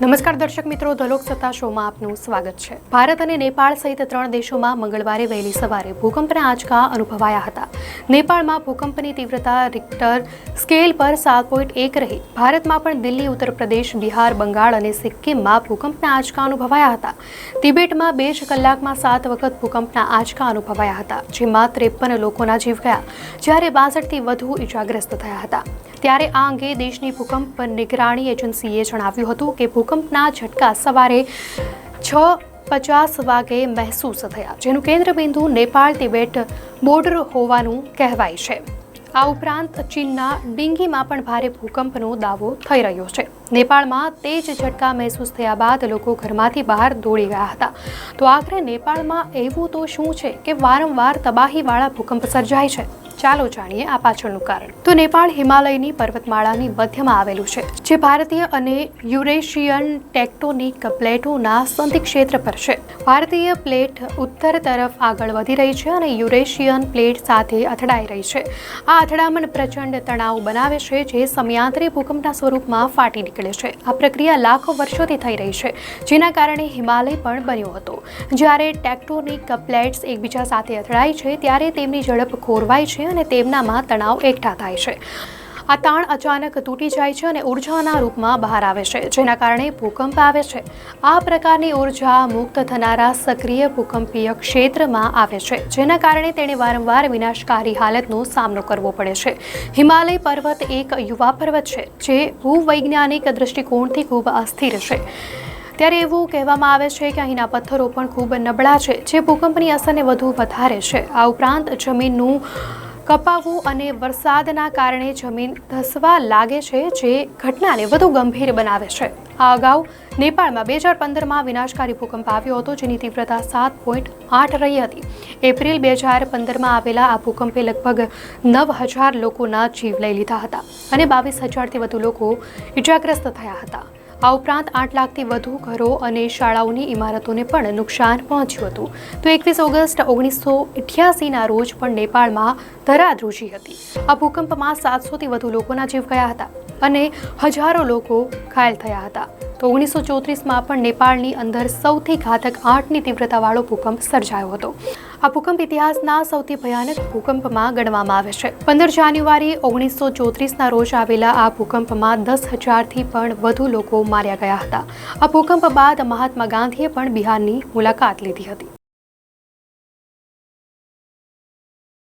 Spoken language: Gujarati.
નમસ્કાર દર્શક મિત્રો, ધ લોકસત્તા શોમાં આપનું સ્વાગત છે। ભારત અને નેપાળ સહિત 3 દેશોમાં મંગળવારે વહેલી સવારે ભૂકંપના આંચકા અનુભવાયા હતા। નેપાળમાં ભૂકંપની તીવ્રતા રિક્ટર સ્કેલ પર 7.1 રહી। ભારતમાં પણ દિલ્હી, ઉત્તર પ્રદેશ, બિહાર, બંગાળ અને સિક્કિમમાં ભૂકંપના આંચકા અનુભવાયા હતા। તિબેટમાં 2 જ કલાકમાં 7 વખત ભૂકંપના આંચકા અનુભવાયા હતા, જેમાં 53 લોકોના જીવ ગયા, જ્યારે 62થી વધુ ઇજાગ્રસ્ત થયા હતા। ત્યારે આ અંગે દેશની ભૂકંપ નિગરાણી એજન્સીએ જણાવ્યું હતું કે ભૂકંપના ઝટકા સવારે 6:50 વાગે મહેસૂસ થયા, જેનું કેન્દ્રબિંદુ નેપાળ-તિબેટ બોર્ડર હોવાનું કહેવાય છે। આ ઉપરાંત ચીનના ડિંગીમાં પણ ભારે ભૂકંપનો દાવો થઈ રહ્યો છે। નેપાળમાં તેજ ઝટકા મહેસૂસ થયા બાદ લોકો ઘરમાંથી બહાર દોડી ગયા હતા। તો આખરે નેપાળમાં એવું તો શું છે કે વારંવાર તબાહીવાળા ભૂકંપ સર્જાય છે? ચાલો જાણીએ આ પાછળનું કારણ। તો નેપાળ હિમાલયની પર્વતમાળાની મધ્યમાં આવેલું છે, જે ભારતીય અને યુરેશિયન ટેક્ટોનિક પ્લેટોના સંધિ ક્ષેત્ર પર છે। ભારતીય પ્લેટ ઉત્તર તરફ આગળ વધી રહી છે અને યુરેશિયન પ્લેટ સાથે અથડાઈ રહી છે। આ અથડામણ પ્રચંડ તણાવ બનાવે છે, જે સમયાંતરે ભૂકંપના સ્વરૂપમાં ફાટી નીકળે છે। આ પ્રક્રિયા લાખો વર્ષોથી થઈ રહી છે, જેના કારણે હિમાલય પણ બન્યો હતો। જ્યારે ટેક્ટોનિક પ્લેટ્સ એકબીજા સાથે અથડાય છે, ત્યારે તેમની ઝડપ ખોરવાય છે અને તેમનામાં તણાવ એકઠા થાય છે। આ તાણ અચાનક તૂટી જાય છે અને ઉર્જાના રૂપમાં બહાર આવે છે, જેના કારણે ભૂકંપ આવે છે। આ પ્રકારની ઉર્જા મુક્ત થનારા સક્રિય ભૂકંપીય ક્ષેત્રમાં આવે છે, જેના કારણે તેણે વારંવાર વિનાશકારી હાલતનો સામનો કરવો પડે છે। હિમાલય પર્વત એક યુવા પર્વત છે, જે ભૂવૈજ્ઞાનિક દૃષ્ટિકોણથી ખૂબ અસ્થિર છે। ત્યારે એવું કહેવામાં આવે છે કે અહીંના પથ્થરો પણ ખૂબ નબળા છે, જે ભૂકંપની અસરને વધુ વધારે છે। આ ઉપરાંત જમીનનું કપાવું અને વરસાદના કારણે જમીન ધસવા લાગે છે, જે ઘટનાને વધુ ગંભીર બનાવે છે। આ અગાઉ નેપાળમાં 2015માં વિનાશકારી ભૂકંપ આવ્યો હતો, જેની તીવ્રતા 7.8 રહી હતી। એપ્રિલ 2015માં આવેલા આ ભૂકંપે લગભગ 9,000 લોકોના જીવ લઈ લીધા હતા અને 22,000થી વધુ લોકો ઇજાગ્રસ્ત થયા હતા। આ ઉપરાંત 8 લાખથી વધુ ઘરો અને શાળાઓની ઇમારતોને પણ નુકસાન પહોંચ્યું હતું। તો 21 ઓગસ્ટ 1988ના રોજ પણ નેપાળમાં ધરાધ્રુજી હતી। આ ભૂકંપમાં 700થી વધુ લોકોના જીવ ગયા હતા અને હજારો લોકો ઘાયલ થયા હતા। તો 1934માં પણ નેપાળની અંદર સૌથી ઘાતક 8ની તીવ્રતાવાળો ભૂકંપ સર્જાયો હતો। આ ભૂકંપ ઇતિહાસના સૌથી ભયાનક ભૂકંપમાં ગણવામાં આવે છે। 15 જાન્યુઆરી 1934ના રોજ આવેલા આ ભૂકંપમાં 10,000થી પણ વધુ લોકો માર્યા ગયા હતા। આ ભૂકંપ બાદ મહાત્મા ગાંધીએ પણ બિહારની મુલાકાત લીધી હતી।